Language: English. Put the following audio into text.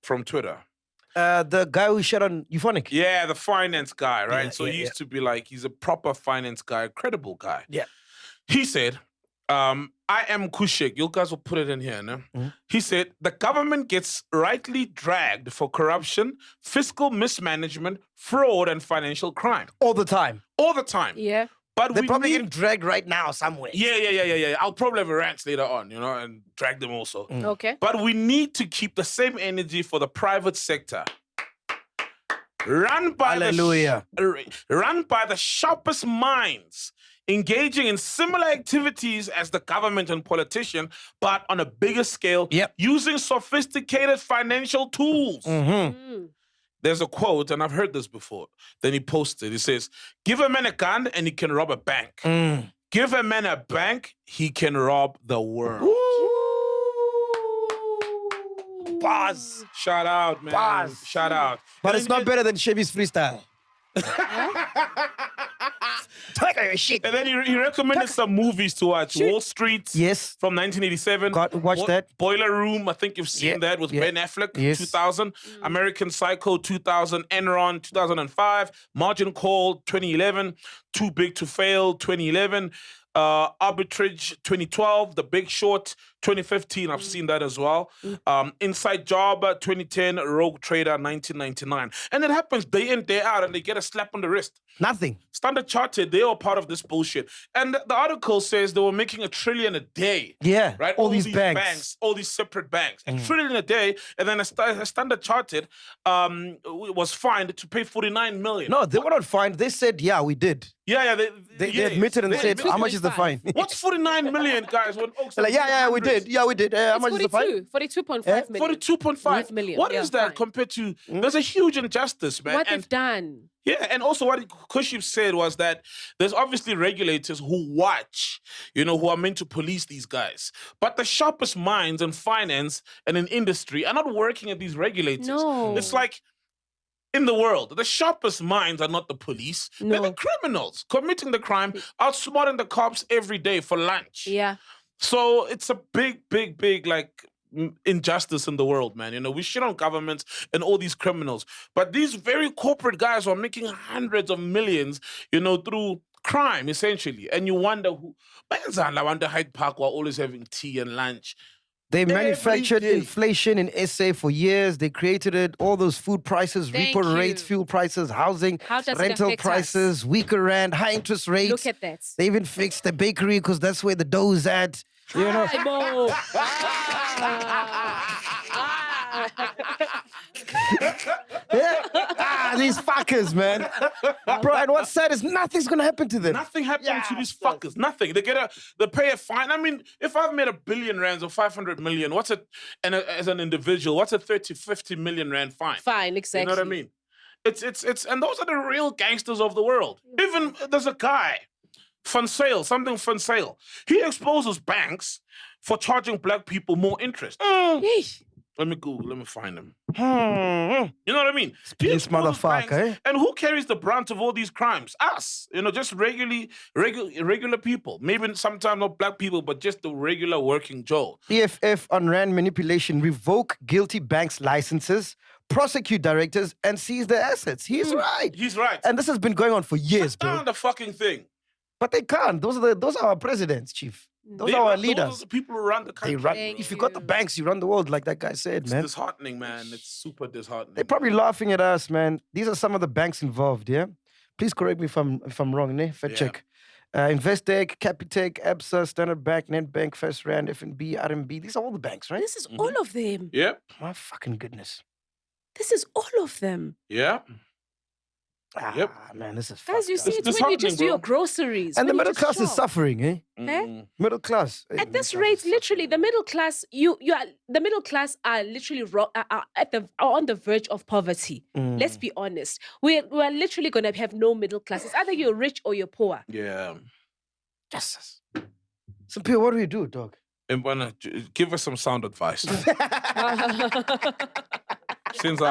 from Twitter. The guy who shot on Euphonic. Yeah, the finance guy, right? Yeah, so yeah, he used to be like, he's a proper finance guy, a credible guy. Yeah. He said, I am Kushik. You guys will put it in here, no? Mm-hmm. He said, the government gets rightly dragged for corruption, fiscal mismanagement, fraud, and financial crime. All the time. All the time. Yeah. But They're we probably need... getting dragged right now somewhere. Yeah. I'll probably have a rant later on, and drag them also. Okay. But we need to keep the same energy for the private sector. Run by the sharpest minds, engaging in similar activities as the government and politician, but on a bigger scale, using sophisticated financial tools. Mm-hmm. There's a quote, and I've heard this before. Then he posted, he says, give a man a gun and he can rob a bank. Give a man a bank, he can rob the world. Buzz. Shout out, man. Buzz. Shout out. But it's not better than Chevy's freestyle. And then he recommended some movies to watch. Wall Street. Yes. From 1987. Watch that. Boiler Room. I think you've seen that with Ben Affleck. 2000. American Psycho 2000. Enron 2005. Margin Call 2011. Too Big to Fail 2011. Arbitrage 2012. The Big Short 2015. I've seen that as well. Inside Job 2010. Rogue Trader 1999. And it happens day in, day out, and they get a slap on the wrist. Nothing. Standard Chartered, they are part of this bullshit. And the article says they were making $1 trillion a day. Yeah. Right? All these banks. All these separate banks. $1 trillion a day. And then a Standard Chartered was fined to pay $49 million. No, they were not fined. They said, yeah, we did. Yeah. They admitted and said, how much is the fine? What's $49 million, guys? When like, yeah, we did. Yeah, we did. How much is the fine? 42.5 million. 42.5 million. What is that compared to... There's a huge injustice, man. What they've done. Yeah, and also what Kushib said was that there's obviously regulators who watch, who are meant to police these guys. But the sharpest minds in finance and in industry are not working at these regulators. No. It's like, in the world, the sharpest minds are not the police. No. They're the criminals committing the crime, outsmarting the cops every day for lunch. Yeah. So it's a big, injustice in the world, man. We shit on governments and all these criminals. But these very corporate guys are making hundreds of millions, through crime, essentially. And you wonder who... I wonder Hyde Park were always having tea and lunch. They manufactured inflation in SA for years. They created it. All those food prices, repo rates, fuel prices, housing, rental prices, weaker rand, high interest rates. Look at that. They even fixed the bakery because that's where the dough's at. These fuckers, man. Bro, and what's sad is nothing's gonna happen to them. Nothing happened to these fuckers. Nothing. They pay a fine. I mean, if I've made R1 billion or 500 million, as an individual, what's a 30, 50 million rand fine? Fine, exactly. You know what I mean? It's and those are the real gangsters of the world. Even there's a guy, Van Sale. He exposes banks for charging black people more interest. Let me Google. Let me find him. You know what I mean? This motherfucker. And who carries the brunt of all these crimes? Us. Just regular people. Maybe sometimes not black people, but just the regular working Joe. EFF on rand manipulation, revoke guilty banks' licenses, prosecute directors, and seize their assets. He's right. He's right. And this has been going on for years, bro. Shut down the fucking thing. But they can't. Those are our presidents, chief. Those are our leaders. Those are the people who run the country. If you got the banks, you run the world, like that guy said, man. It's disheartening, man. It's super disheartening. They're probably laughing at us, man. These are some of the banks involved, yeah? Please correct me if I'm wrong, ne? Fact check. Investec, Capitec, Absa, Standard Bank, Nedbank, First Rand, FNB, RMB. These are all the banks, right? This is all of them. Yep. My fucking goodness. This is all of them. Yeah. Yep. Man, this is Guys, you see, it's when you just do your groceries. And the middle class is suffering, eh? Middle class. At this rate, literally, the middle class, the middle class are literally are on the verge of poverty. Let's be honest. We're literally going to have no middle class. It's either you're rich or you're poor. Yeah. Yes. So, Pio, what do we do, dog? Give us some sound advice. Since